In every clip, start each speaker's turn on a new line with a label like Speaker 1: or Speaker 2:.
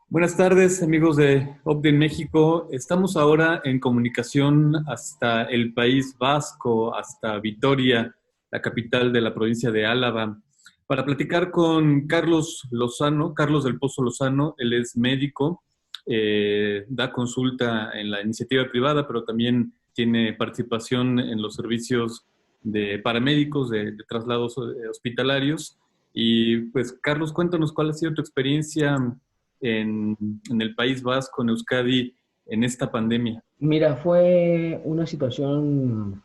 Speaker 1: Buenas tardes, amigos de Opden México. Estamos ahora en comunicación hasta el País Vasco, hasta Vitoria, la capital de la provincia de Álava, para platicar con Carlos Lozano, Carlos del Pozo Lozano. Él es médico, da consulta en la iniciativa privada, pero también tiene participación en los servicios de paramédicos, de traslados hospitalarios. Y pues, Carlos, cuéntanos cuál ha sido tu experiencia en, en el País Vasco, en Euskadi, en esta pandemia.
Speaker 2: Mira, fue una situación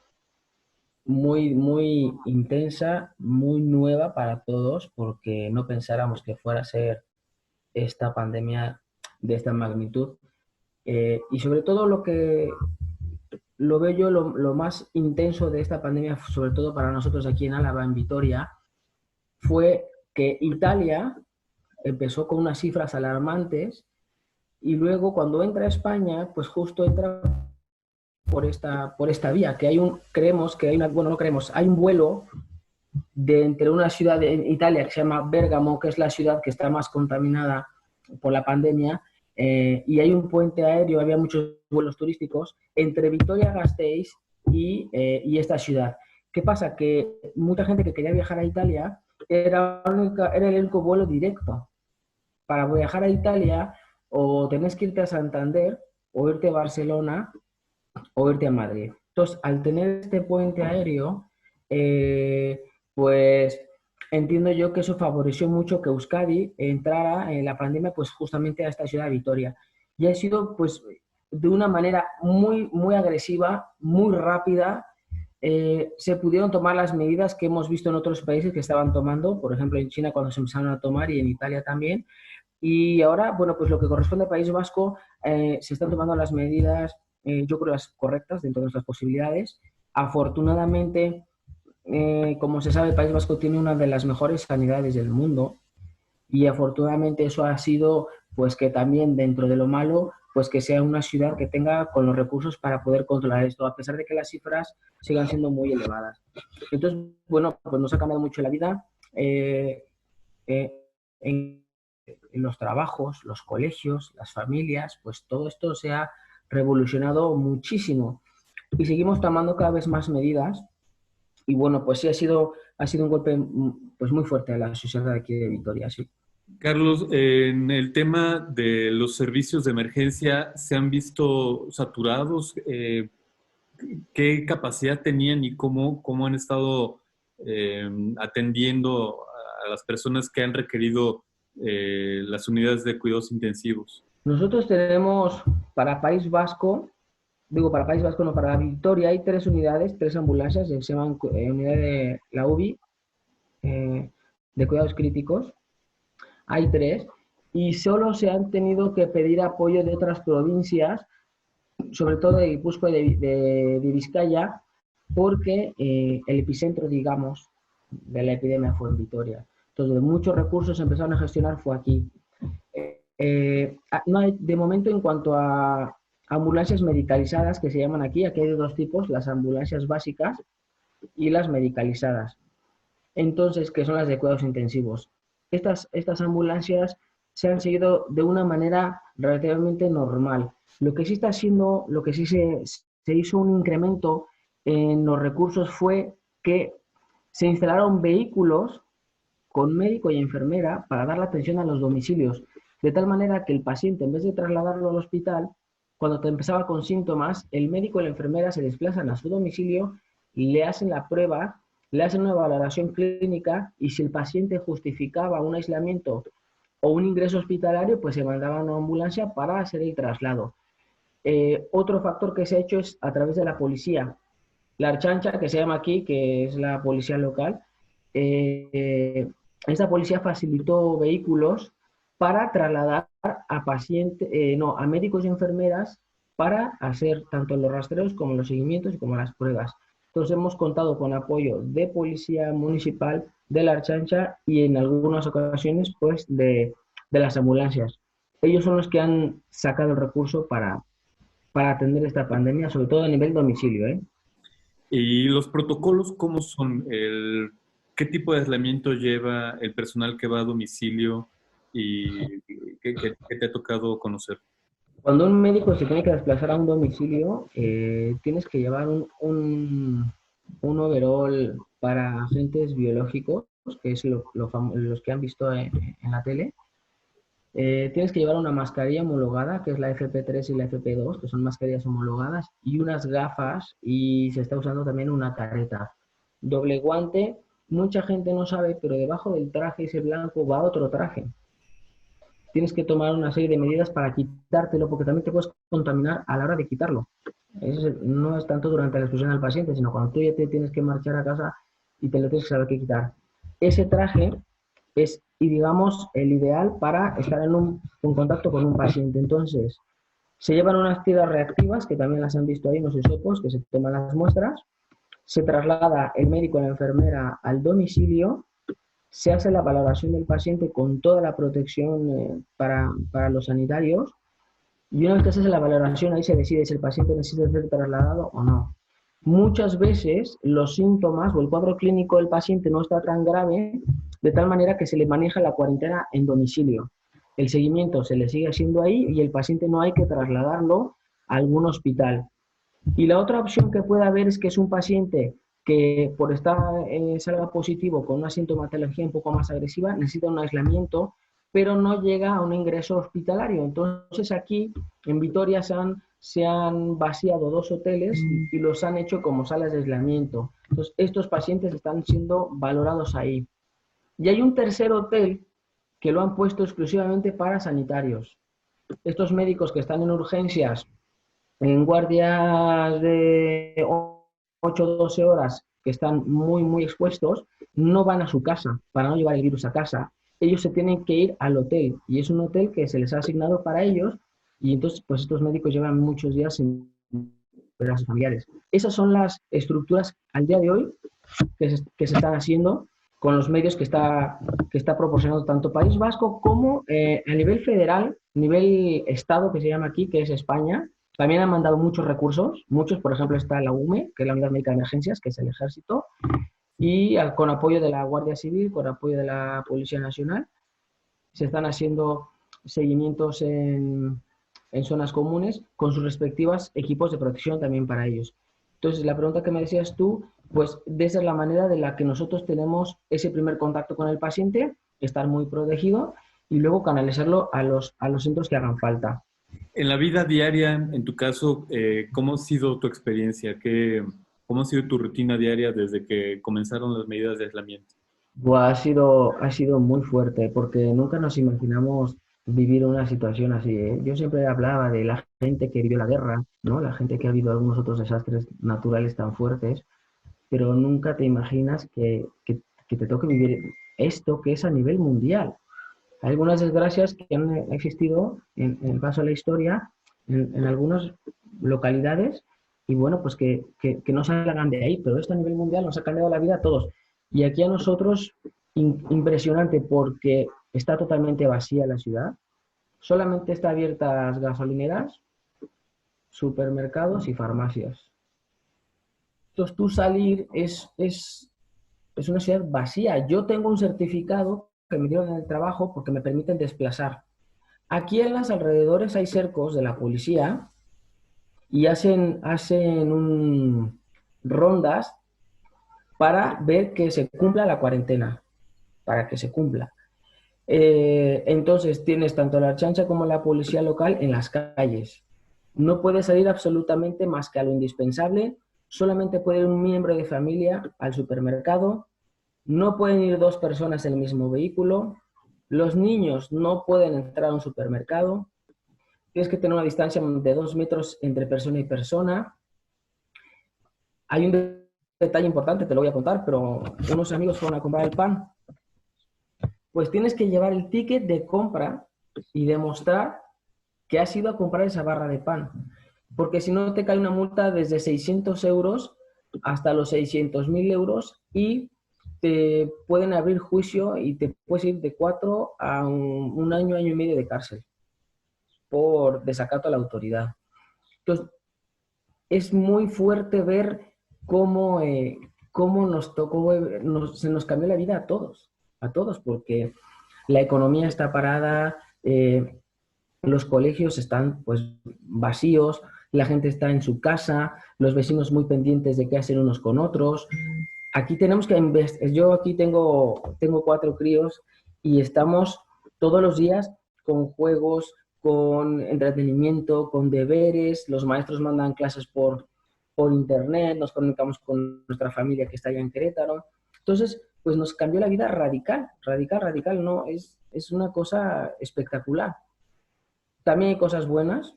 Speaker 2: muy intensa, muy nueva para todos, porque no pensáramos que fuera a ser esta pandemia de esta magnitud. Y sobre todo lo veo yo, lo más intenso de esta pandemia, sobre todo para nosotros aquí en Álava, en Vitoria, fue que Italia empezó con unas cifras alarmantes y luego cuando entra a España, pues justo entra por esta vía, que creemos que hay una, bueno, no creemos, hay un vuelo de entre una ciudad de Italia que se llama Bérgamo, que es la ciudad que está más contaminada por la pandemia, y hay un puente aéreo, había muchos vuelos turísticos entre Vitoria-Gasteiz y esta ciudad. ¿Qué pasa? Que mucha gente que quería viajar a Italia era el único vuelo directo. Para viajar a Italia o tenés que irte a Santander o irte a Barcelona o irte a Madrid. Entonces, al tener este puente aéreo, pues entiendo yo que eso favoreció mucho que Euskadi entrara en la pandemia, pues justamente a esta ciudad de Vitoria. Y ha sido, pues, de una manera muy agresiva, muy rápida. Se pudieron tomar las medidas que hemos visto en otros países que estaban tomando, por ejemplo en China cuando se empezaron a tomar y en Italia también. Y ahora, bueno, pues lo que corresponde al País Vasco, se están tomando las medidas, yo creo, las correctas dentro de nuestras posibilidades. Afortunadamente, como se sabe, el País Vasco tiene una de las mejores sanidades del mundo y afortunadamente eso ha sido, pues que también dentro de lo malo, pues que sea una ciudad que tenga con los recursos para poder controlar esto, a pesar de que las cifras sigan siendo muy elevadas. Entonces, bueno, pues nos ha cambiado mucho la vida. Eh, eh, en los trabajos, los colegios, las familias, pues todo esto se ha revolucionado muchísimo y seguimos tomando cada vez más medidas y bueno, pues sí ha sido un golpe pues muy fuerte a la sociedad de aquí de Vitoria, sí.
Speaker 1: Carlos, en el tema de los servicios de emergencia, ¿se han visto saturados? ¿Qué capacidad tenían y cómo han estado eh, atendiendo a las personas que han requerido las unidades de cuidados intensivos?
Speaker 2: Nosotros tenemos para País Vasco, digo para País Vasco, no, para Vitoria hay tres unidades, tres ambulancias, se llaman unidad de la UBI, eh, de cuidados críticos, hay tres, y solo se han tenido que pedir apoyo de otras provincias, sobre todo de Guipúzcoa y de Vizcaya, porque el epicentro, digamos, de la epidemia fue en Vitoria. Entonces, muchos recursos se empezaron a gestionar fue aquí. No hay, de momento, en cuanto a ambulancias medicalizadas, que se llaman aquí hay de dos tipos, las ambulancias básicas y las medicalizadas. Entonces, que son las de cuidados intensivos. Estas ambulancias se han seguido de una manera relativamente normal. Lo que sí está haciendo, lo que sí se hizo un incremento en los recursos fue que se instalaron vehículos con médico y enfermera para dar la atención a los domicilios, de tal manera que el paciente, en vez de trasladarlo al hospital, cuando te empezaba con síntomas, el médico y la enfermera se desplazan a su domicilio y le hacen la prueba, le hacen una valoración clínica y si el paciente justificaba un aislamiento o un ingreso hospitalario, pues se mandaba a una ambulancia para hacer el traslado. Otro factor que se ha hecho es a través de la policía. La Archancha, que se llama aquí, que es la policía local, esta policía facilitó vehículos para trasladar a pacientes, no, a médicos y enfermeras para hacer tanto los rastreos como los seguimientos y como las pruebas. Entonces hemos contado con apoyo de policía municipal, de la Archancha y en algunas ocasiones pues de las ambulancias. Ellos son los que han sacado el recurso para atender esta pandemia, sobre todo a nivel domicilio, ¿eh?
Speaker 1: ¿Y los protocolos cómo son? ¿Qué tipo de aislamiento lleva el personal que va a domicilio? y qué te ha tocado conocer?
Speaker 2: Cuando un médico se tiene que desplazar a un domicilio, tienes que llevar un overall para agentes biológicos, que es los que han visto en la tele. Tienes que llevar una mascarilla homologada, que es la FP3 y la FP2, que son mascarillas homologadas, y unas gafas, y se está usando también una careta. Doble guante, mucha gente no sabe, pero debajo del traje ese blanco va otro traje. Tienes que tomar una serie de medidas para quitártelo, porque también te puedes contaminar a la hora de quitarlo. No es tanto durante la exposición al paciente, sino cuando tú ya te tienes que marchar a casa y te lo tienes que saber qué quitar. Ese traje es, y digamos, el ideal para estar en contacto con un paciente. Entonces, se llevan unas tiras reactivas, que también las han visto ahí, unos hisopos, que se toman las muestras, se traslada el médico o la enfermera al domicilio, se hace la valoración del paciente con toda la protección para los sanitarios, y una vez que se hace la valoración, ahí se decide si el paciente necesita ser trasladado o no. Muchas veces los síntomas o el cuadro clínico del paciente no está tan grave, de tal manera que se le maneja la cuarentena en domicilio. El seguimiento se le sigue haciendo ahí y el paciente no hay que trasladarlo a algún hospital. Y la otra opción que puede haber es que es un paciente que por estar salga positivo con una sintomatología un poco más agresiva necesita un aislamiento, pero no llega a un ingreso hospitalario. Entonces aquí en Vitoria se han vaciado 2 hoteles y los han hecho como salas de aislamiento. Entonces estos pacientes están siendo valorados ahí. Y hay un tercer hotel que lo han puesto exclusivamente para sanitarios. Estos médicos que están en urgencias en guardias de 8 o 12 horas que están muy, muy expuestos, no van a su casa para no llevar el virus a casa. Ellos se tienen que ir al hotel y es un hotel que se les ha asignado para ellos y entonces pues estos médicos llevan muchos días sin ver a sus familiares. Esas son las estructuras al día de hoy que se están haciendo con los medios que está proporcionando tanto País Vasco como a nivel federal, nivel Estado que se llama aquí, que es España. También han mandado muchos recursos, muchos, por ejemplo, está la UME, que es la Unidad Médica de Emergencias, que es el Ejército, y con apoyo de la Guardia Civil, con apoyo de la Policía Nacional, se están haciendo seguimientos en zonas comunes con sus respectivos equipos de protección también para ellos. Entonces, la pregunta que me decías tú, pues de esa es la manera de la que nosotros tenemos ese primer contacto con el paciente, estar muy protegido y luego canalizarlo a los centros que hagan falta.
Speaker 1: En la vida diaria, en tu caso, ¿cómo ha sido tu experiencia? ¿Cómo ha sido tu rutina diaria desde que comenzaron las medidas de aislamiento?
Speaker 2: Ha sido muy fuerte porque nunca nos imaginamos vivir una situación así, ¿eh? Yo siempre hablaba de la gente que vivió la guerra, ¿no? La gente que ha vivido algunos otros desastres naturales tan fuertes, pero nunca te imaginas que te toque vivir esto que es a nivel mundial. Hay algunas desgracias que han existido en el paso de la historia en algunas localidades y bueno, pues que no salgan de ahí, pero esto a nivel mundial nos ha cambiado la vida a todos. Y aquí a nosotros, impresionante porque está totalmente vacía la ciudad, solamente está abiertas gasolineras, supermercados y farmacias. Entonces tú salir es una ciudad vacía. Yo tengo un certificado que me dieron en el trabajo porque me permiten desplazar. Aquí en los alrededores hay cercos de la policía y hacen rondas para ver que se cumpla la cuarentena, para que se cumpla. Entonces tienes tanto la chancha como la policía local en las calles. No puede salir absolutamente más que a lo indispensable. Solamente puede ir un miembro de familia al supermercado. No pueden ir 2 personas en el mismo vehículo. Los niños no pueden entrar a un supermercado. Tienes que tener una distancia de 2 metros entre persona y persona. Hay un detalle importante, te lo voy a contar, pero unos amigos fueron a comprar el pan. Pues tienes que llevar el ticket de compra y demostrar que has ido a comprar esa barra de pan. Porque si no te cae una multa desde 600 euros hasta los 600.000 euros y te pueden abrir juicio y te puedes ir de 4 a un año, año y medio de cárcel por desacato a la autoridad. Entonces, es muy fuerte ver cómo nos tocó, se nos cambió la vida a todos, porque la economía está parada, los colegios están pues vacíos, la gente está en su casa, los vecinos muy pendientes de qué hacer unos con otros. Aquí tenemos que investigar. Yo aquí tengo 4 críos y estamos todos los días con juegos, con entretenimiento, con deberes. Los maestros mandan clases por internet, nos comunicamos con nuestra familia que está allá en Querétaro. Entonces, pues nos cambió la vida radical, radical, radical, ¿no? Es una cosa espectacular. También hay cosas buenas,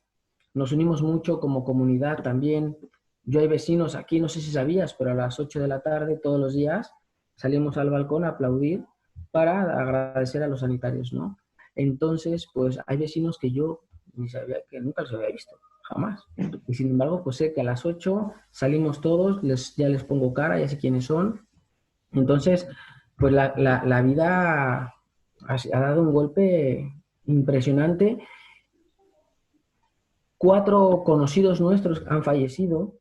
Speaker 2: nos unimos mucho como comunidad también. Yo hay vecinos aquí, no sé si sabías, pero a las 8 de la tarde todos los días salimos al balcón a aplaudir para agradecer a los sanitarios, ¿no? Entonces, pues hay vecinos que yo ni sabía, que nunca los había visto, jamás. Y sin embargo, pues sé que a las 8 salimos todos, ya les pongo cara, ya sé quiénes son. Entonces, pues la vida ha dado un golpe impresionante. 4 conocidos nuestros han fallecido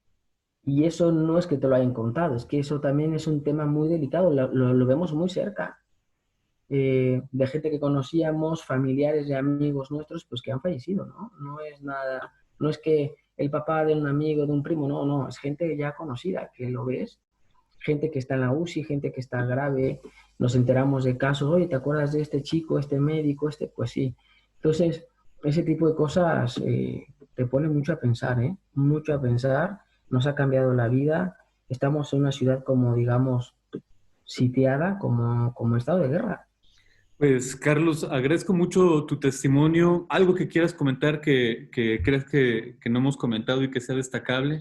Speaker 2: y eso no es que te lo hayan contado, es que eso también es un tema muy delicado, lo vemos muy cerca, de gente que conocíamos, familiares y amigos nuestros, pues que han fallecido, ¿no? No es nada, no es que el papá de un amigo, de un primo, no, no, es gente ya conocida, que lo ves, gente que está en la UCI, gente que está grave, nos enteramos de casos, oye, ¿te acuerdas de este chico, este médico, este? Pues sí. Entonces, ese tipo de cosas te pone mucho a pensar, ¿eh? Mucho a pensar, nos ha cambiado la vida, estamos en una ciudad como, digamos, sitiada, como estado de guerra.
Speaker 1: Pues Carlos, agradezco mucho tu testimonio. ¿Algo que quieras comentar que crees que no hemos comentado y que sea destacable?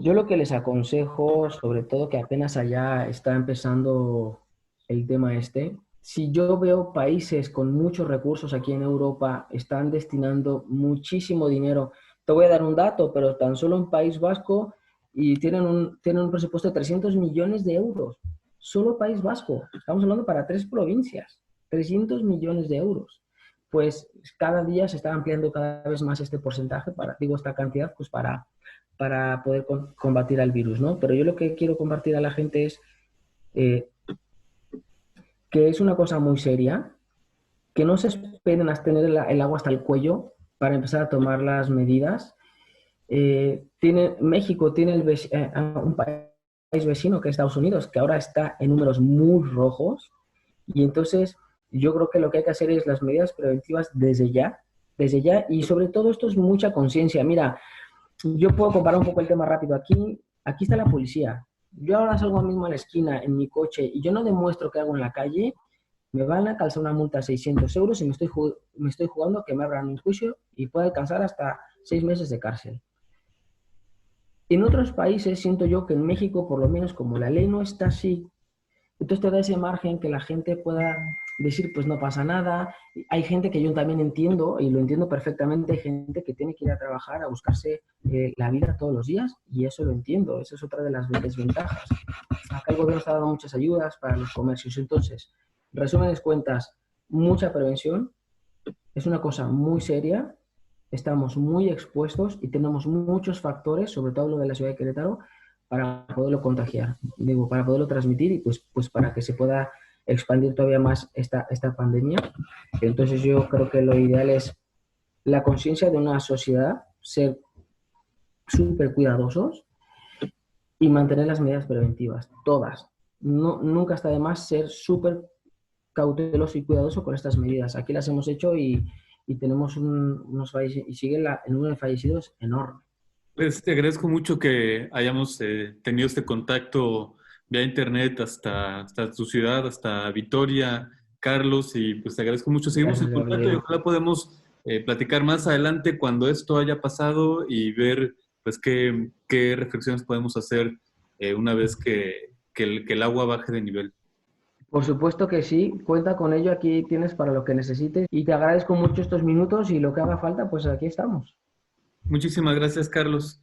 Speaker 2: Yo lo que les aconsejo, sobre todo que apenas allá está empezando el tema este, si yo veo países con muchos recursos aquí en Europa están destinando muchísimo dinero, te voy a dar un dato, pero tan solo en País Vasco y tienen un presupuesto de 300 millones de euros, solo País Vasco, estamos hablando para 3 provincias, 300 millones de euros. Pues cada día se está ampliando cada vez más este porcentaje, digo esta cantidad, pues para poder combatir al virus, ¿no? Pero yo lo que quiero compartir a la gente es eh, que es una cosa muy seria, que no se esperen a tener el agua hasta el cuello para empezar a tomar las medidas. México tiene un país vecino que es Estados Unidos, que ahora está en números muy rojos, y entonces yo creo que lo que hay que hacer es las medidas preventivas desde ya, y sobre todo esto es mucha conciencia. Mira, yo puedo comparar un poco el tema rápido. Aquí está la policía. Yo ahora salgo mismo a la esquina en mi coche y yo no demuestro qué hago en la calle, me van a calzar una multa de 600 euros y me estoy jugando que me abran un juicio y puede alcanzar hasta 6 meses de cárcel. En otros países siento yo que en México, por lo menos como la ley no está así, entonces te da ese margen que la gente pueda decir, pues no pasa nada. Hay gente que yo también entiendo, y lo entiendo perfectamente, hay gente que tiene que ir a trabajar, a buscarse la vida todos los días, y eso lo entiendo, eso es otra de las desventajas. Acá el gobierno está dando muchas ayudas para los comercios, entonces, resúmenes cuentas, mucha prevención, es una cosa muy seria, estamos muy expuestos y tenemos muchos factores, sobre todo lo de la ciudad de Querétaro, para poderlo contagiar, digo, para poderlo transmitir y pues para que se pueda expandir todavía más esta pandemia. Entonces yo creo que lo ideal es la conciencia de una sociedad, ser súper cuidadosos y mantener las medidas preventivas, todas. No, nunca está de más ser súper cauteloso y cuidadoso con estas medidas. Aquí las hemos hecho y tenemos unos fallecidos, y sigue el número de fallecidos enorme.
Speaker 1: Pues te agradezco mucho que hayamos tenido este contacto vía internet hasta tu ciudad, hasta Vitoria, Carlos, y pues te agradezco mucho. Seguimos
Speaker 2: Gracias,
Speaker 1: en contacto y
Speaker 2: Gabriel.
Speaker 1: ojalá podemos platicar más adelante cuando esto haya pasado y ver pues qué reflexiones podemos hacer una vez que el agua baje de nivel.
Speaker 2: Por supuesto que sí, cuenta con ello, aquí tienes para lo que necesites y te agradezco mucho estos minutos y lo que haga falta, pues aquí estamos.
Speaker 1: Muchísimas gracias, Carlos.